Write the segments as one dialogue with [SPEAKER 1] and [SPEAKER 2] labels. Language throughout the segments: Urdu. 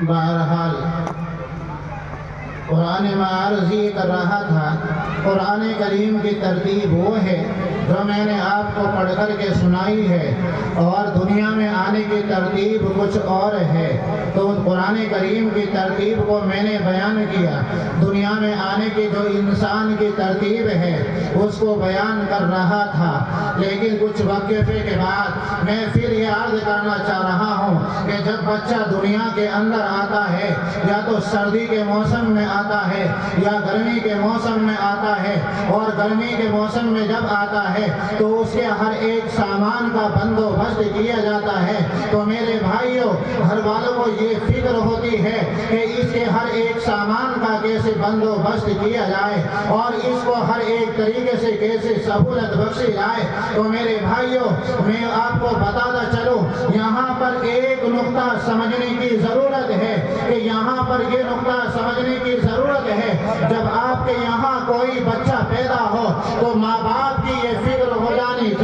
[SPEAKER 1] بہرحال قرآن میں عرض یہ کر رہا تھا، قرآن کریم کی ترتیب وہ ہے جو میں نے آپ کو پڑھ کر کے سنائی ہے، اور دنیا میں آنے کی ترتیب کچھ اور ہے۔ تو قرآن کریم کی ترتیب کو میں نے بیان کیا، دنیا میں آنے کی جو انسان کی ترتیب ہے اس کو بیان کر رہا تھا، لیکن کچھ وقفے کے بعد میں پھر یہ عرض کرنا چاہ رہا ہوں کہ جب بچہ دنیا کے اندر آتا ہے، یا تو سردی کے موسم میں آتا ہے یا گرمی کے موسم میں آتا ہے، اور گرمی کے موسم میں جب آتا ہے تو اس کے ہر ایک سامان کا بندوبست کیا جاتا ہے۔ تو میرے بھائیوں، گھر والوں کو یہ فکر ہوتی ہے کہ اس کے ہر ایک سامان کا کیسے بندوبست کیا جائے اور اس کو ہر ایک طریقے سے کیسے سہولت بخشی جائے۔ تو میرے بھائیوں، میں آپ کو بتاتا چلوں، یہاں پر ایک نقطہ سمجھنے کی ضرورت ہے کہ یہاں پر یہ نقطہ سمجھنے کی ضرورت ہے، جب آپ کے یہاں کوئی بچہ پیدا ہو تو ماں باپ کی یہ فکر ہو جانی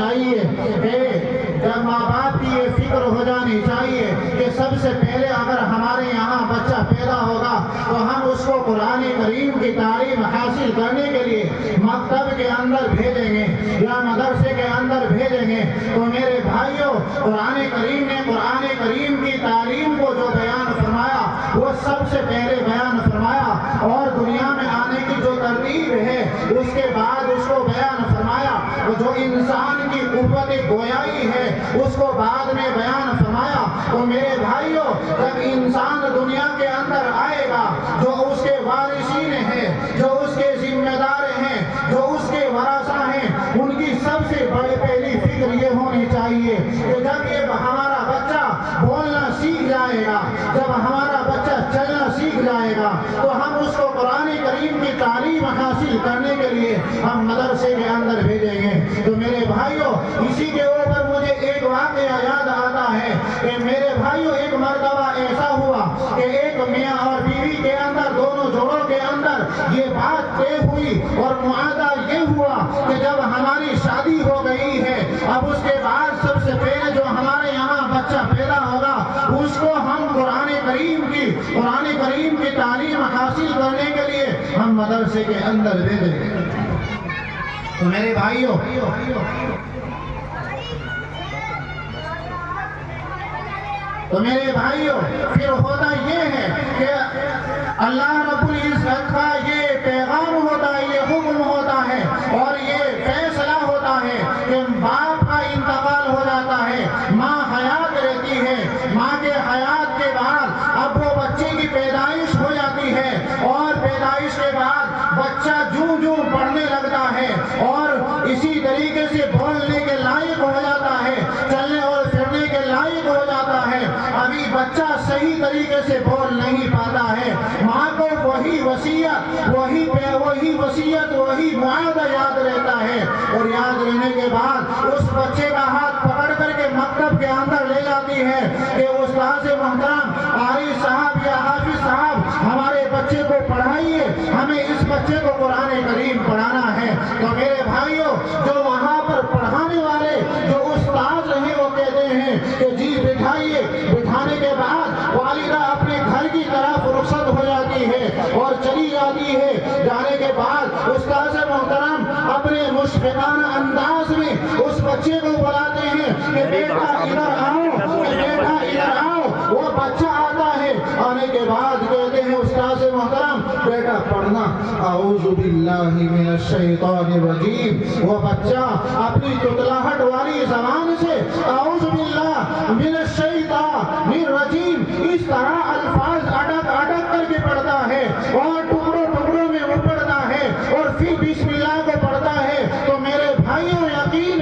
[SPEAKER 1] چاہیے کہ سب سے پہلے اگر ہمارے یہاں بچہ پیدا ہوگا تو ہم اس کو قرآن کریم کی تعلیم حاصل کرنے کے لیے مکتب کے اندر بھیجیں گے یا مدرسے کے اندر بھیجیں گے۔ تو میرے بھائیوں، قرآن کریم نے قرآن کریم کی تعلیم کو جو بیان فرمایا وہ سب سے پہلے بیان فرمایا، اور دنیا میں آنے کی جو ترتیب ہے اس کے بعد اس کو بیان فرمایا، جو انسان کی قوت گویائی ہے اس کو بعد میں بیان فرمایا۔ تو میرے بھائیوں، جب انسان دنیا کے اندر آئے گا، جو اس کے وارثین ہیں، جو اس کے ذمہ دار ہیں، جو اس کے ورثہ ہیں، ان کی سب سے بڑی پہلی فکر یہ ہونی چاہیے کہ جب یہ ہمارا بچہ بولنا سیکھ جائے گا، جب ہمارا بچہ چلنا سیکھ جائے گا تو ہم اس کو قرآن کریم کی تعلیم حاصل کرنے کے لیے ہم مدرسے کے اندر بھیجیں گے۔ تو میرے بھائیوں، اسی کے اوپر مجھے ایک واقعہ یاد آتا ہے کہ میرے بھائیوں، ایک مرتبہ ایسا ہوا کہ ایک میاں اور بیوی کے اندر، دونوں جوڑوں کے اندر یہ بات طے ہوئی اور معاہدہ یہ ہوا کہ جب ہماری شادی ہو گئی ہے، اب اس کے بعد سب سے پہلے جو ہمارے یہاں بچہ پیدا ہوگا اس کو ہم قرآن کریم کی تعلیم حاصل کرنے کے لیے ہم مدرسے کے اندر بھیجیں گے۔ تو میرے بھائیوں، پھر ہوتا یہ ہے کہ اللہ رب العزت کا یہ پیغام ہوتا ہے، یہ حکم ہوتا ہے اور یہ فیصلہ ہوتا ہے کہ باپ کا انتقال ہو جاتا ہے، ماں حیات رہتی ہے، ماں کے حیات کے بعد اب وہ بچے کی پیدائش ہو جاتی ہے، اور پیدائش کے بعد بچہ جوں جوں پڑھنے لگتا ہے اور اسی طریقے سے بولنے کے لائق ہو جاتا ہے، چلنے اور پھرنے کے لائق ہو جاتا ہے۔ ابھی بچہ صحیح طریقے سے بول نہیں پاتا ہے، ماں کو وہی وصیت وہی معاہدہ یاد رہتا ہے، اور یاد رہنے کے بعد اس بچے کا ہاتھ پکڑ کر کے مکتب کے اندر لے جاتی ہے کہ استاد محترم قاری صاحب یا حافظ صاحب ہمارے بچے کو پڑھائیے، ہمیں اس بچے کو قرآن کریم پڑھانا ہے۔ تو میرے بھائیوں، جو وہاں پر پڑھانے والے جو استاد ہیں وہ کہتے ہیں کہ جی بٹھائیے، بٹھانے کے بعد والدہ اپنے گھر کی طرف رخصت ہو جاتی ہے اور چلی جاتی ہے۔ جانے کے بعد استاد محترم اپنے مشفقانہ انداز میں اس بچے کو بلاتے ہیں کہ بیٹا ادھر آؤ، بیٹا ادھر آؤ۔ وہ بچہ آتا ہے، آنے کے بعد کہتے ہیں استاد محترم بیٹا پڑھنا اعوذ باللہ من الشیطان الرجیم۔ وہ بچہ اپنی تتلاہٹ والی زبان سے اعوذ باللہ من الشیطان الرجیم اس طرح الفاظ اٹک اٹک کر کے پڑھتا ہے اور ٹکڑوں ٹکڑوں میں وہ پڑھتا ہے اور پھر بسم اللہ کو پڑھتا ہے۔ تو میرے بھائیوں، یقین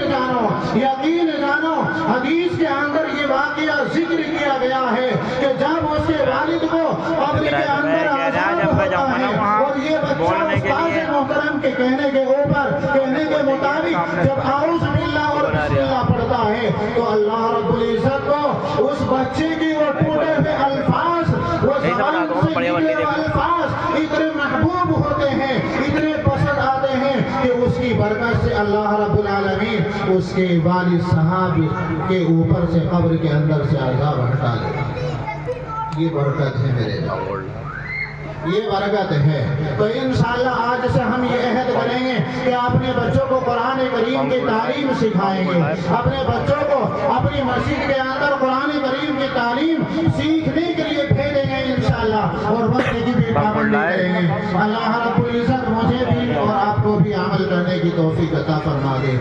[SPEAKER 1] جانو حدیث کے اندر یہ واقعہ ذکر کیا گیا ہے کہ جب اس کے والد کو قبر کے اندر عذاب ہوتا ہے اور یہ بچہ استاد محترم کے کہنے کے مطابق جب اعوذ باللہ اور بسم اللہ پڑھتا ہے تو اللہ رب العزت کو اس بچے کی وہ ٹوٹے ہوئے الفاظ، وہ زبان سے نکلے ہوئے الفاظ اتنے محبوب ہوتے ہیں، اتنے پسند آتے ہیں کہ اس کی برکت سے اللہ رب العالمین اس کے والد صاحب کے اوپر سے قبر کے اندر سے عذاب ہٹا لیتا ہے۔ یہ برکت ہے میرے بھائی، یہ برکت ہے۔ تو انشاءاللہ آج سے ہم یہ عہد کریں گے کہ اپنے بچوں کو قرآن کریم کی تعلیم سکھائیں گے، اپنے بچوں کو اپنی مسجد کے اندر قرآن کریم کی تعلیم سیکھنے کے لیے بھیجیں گے انشاءاللہ، اور وقت کی بھی پابندی کریں گے۔ اللہ رب العزت مجھے بھی اور آپ کو بھی عمل کرنے کی توفیق عطا فرما دے۔